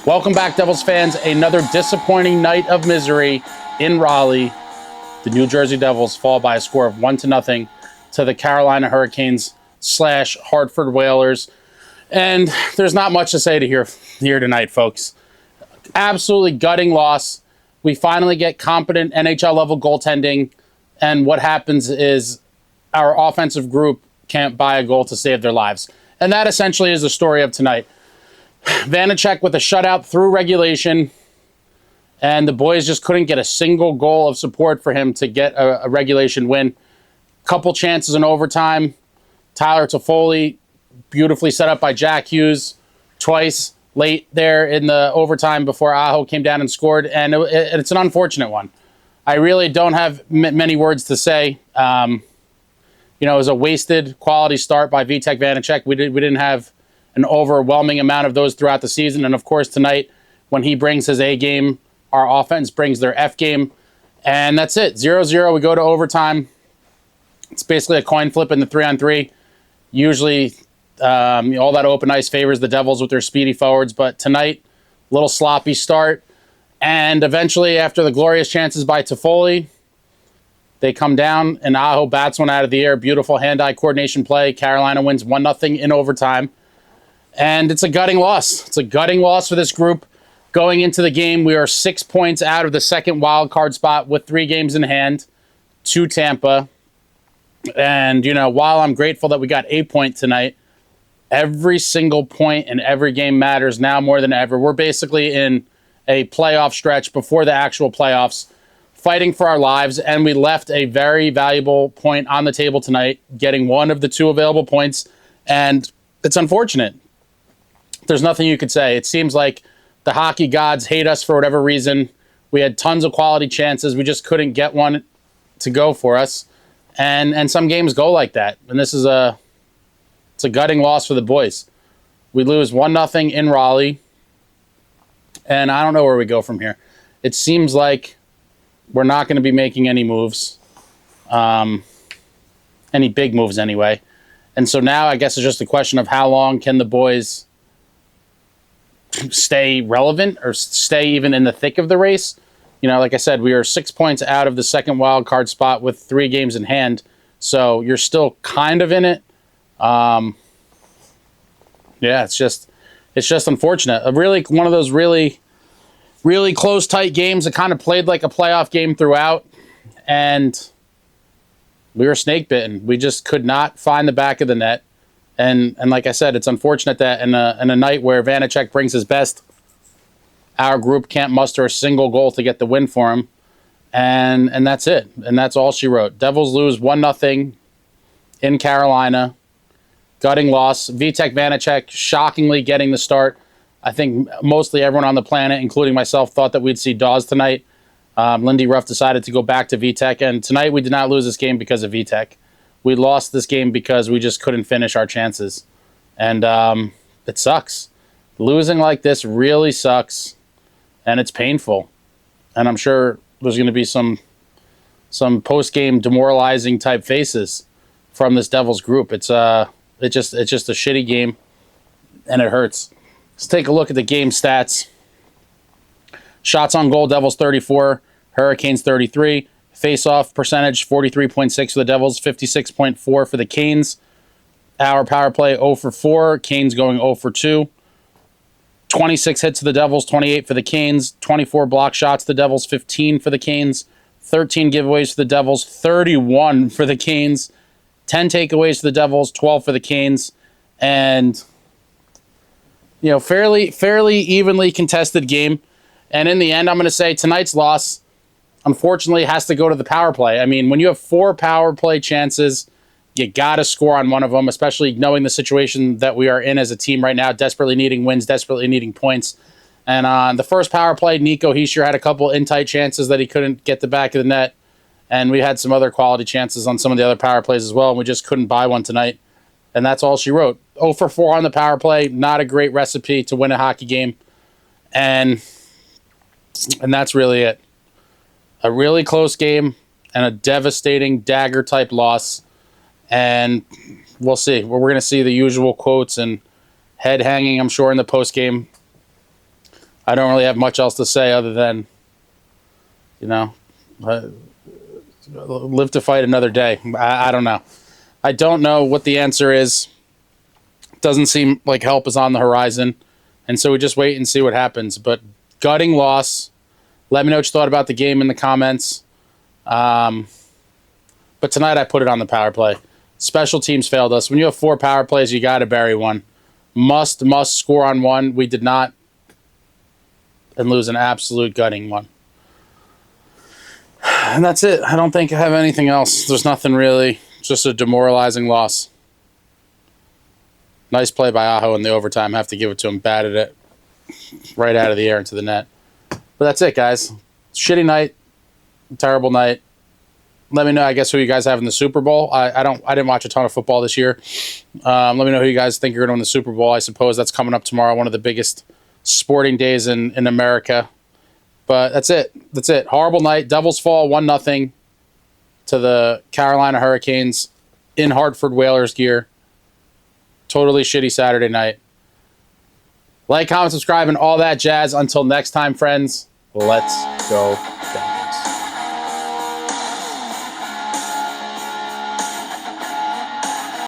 Welcome back, Devils fans. Another disappointing night of misery in Raleigh. The New Jersey Devils fall by a score of 1-0 to the Carolina Hurricanes / Hartford Whalers. And there's not much to say to here tonight, folks. Absolutely gutting loss. We finally get competent NHL level goaltending, and what happens is our offensive group can't buy a goal to save their lives. And that essentially is the story of tonight. Vanacek with a shutout through regulation, and the boys just couldn't get a single goal of support for him to get a regulation win. Couple chances in overtime. Tyler Toffoli, beautifully set up by Jackhughes twice late there in the overtime before Aho came down and scored, and it's an unfortunate one. I really don't have many words to say. It was a wasted quality start by Vitek Vanacek. We didn't have an overwhelming amount of those throughout the season. And of course, tonight, when he brings his A game, our offense brings their F game. And that's it. 0-0. We go to overtime. It's basically a coin flip in the 3-on-3. Usually, all that open ice favors the Devils with their speedy forwards. But tonight, a little sloppy start. And eventually, after the glorious chances by Toffoli, they come down and Aho bats one out of the air. Beautiful hand-eye coordination play. Carolina wins 1-0 in overtime. And it's a gutting loss. It's a gutting loss for this group. Going into the game, we are 6 points out of the second wild card spot with 3 games in hand to Tampa. And, while I'm grateful that we got a point tonight, every single point in every game matters now more than ever. We're basically in a playoff stretch before the actual playoffs, fighting for our lives, and we left a very valuable point on the table tonight, getting one of the 2 available points, and it's unfortunate. There's nothing you could say. It seems like the hockey gods hate us for whatever reason. We had tons of quality chances. We just couldn't get one to go for us. And some games go like that. And it's a gutting loss for the boys. We lose 1-0 in Raleigh. And I don't know where we go from here. It seems like we're not going to be making any moves. Any big moves anyway. And so now I guess it's just a question of how long can the boys stay relevant or stay even in the thick of the race. Like I said, we are 6 points out of the second wild card spot with 3 games in hand. So you're still kind of in it. It's just unfortunate. One of those really, really close, tight games that kind of played like a playoff game throughout. And we were snake bitten. We just could not find the back of the net. And like I said, it's unfortunate that in a night where Vanacek brings his best, our group can't muster a single goal to get the win for him. And that's it. And that's all she wrote. Devils lose 1-0 in Carolina. Gutting loss. Vitek Vanacek shockingly getting the start. I think mostly everyone on the planet, including myself, thought that we'd see Dawes tonight. Lindy Ruff decided to go back to Vitek. And tonight we did not lose this game because of Vitek. We lost this game because we just couldn't finish our chances. And it sucks. Losing like this really sucks. And it's painful. And I'm sure there's going to be some post-game demoralizing type faces from this Devils group. It's just a shitty game. And it hurts. Let's take a look at the game stats. Shots on goal, Devils 34. Hurricanes 33. Face-off percentage, 43.6 for the Devils, 56.4 for the Canes. Our power play, 0 for 4. Canes going 0 for 2. 26 hits to the Devils, 28 for the Canes. 24 block shots to the Devils, 15 for the Canes. 13 giveaways for the Devils, 31 for the Canes. 10 takeaways for the Devils, 12 for the Canes. And, fairly evenly contested game. And in the end, I'm going to say tonight's loss, unfortunately, has to go to the power play. I mean, when you have 4 power play chances, you got to score on one of them, especially knowing the situation that we are in as a team right now, desperately needing wins, desperately needing points. And on the first power play, Nicohischier had a couple in-tight chances that he couldn't get the back of the net. And we had some other quality chances on some of the other power plays as well, and we just couldn't buy one tonight. And that's all she wrote. 0 for 4 on the power play, not a great recipe to win a hockey game. And that's really it. A really close game and a devastating dagger-type loss. And we'll see. We're going to see the usual quotes and head hanging, I'm sure, in the post-game. I don't really have much else to say other than, live to fight another day. I don't know. I don't know what the answer is. Doesn't seem like help is on the horizon. And so we just wait and see what happens. But gutting loss. Let me know what you thought about the game in the comments. But tonight I put it on the power play. Special teams failed us. When you have 4 power plays, you got to bury one. Must score on one. We did not. And lose an absolute gutting one. And that's it. I don't think I have anything else. There's nothing really. Just a demoralizing loss. Nice play by Aho in the overtime. Have to give it to him. Batted it right out of the air into the net. But that's it, guys. Shitty night. Terrible night. Let me know, I guess, who you guys have in the Super Bowl. I didn't watch a ton of football this year. Let me know who you guys think are going to win the Super Bowl. I suppose that's coming up tomorrow. One of the biggest sporting days in America. But that's it. That's it. Horrible night. Devils fall 1-0 to the Carolina Hurricanes in Hartford Whalers gear. Totally shitty Saturday night. Like, comment, subscribe, and all that jazz. Until next time, friends, let's go.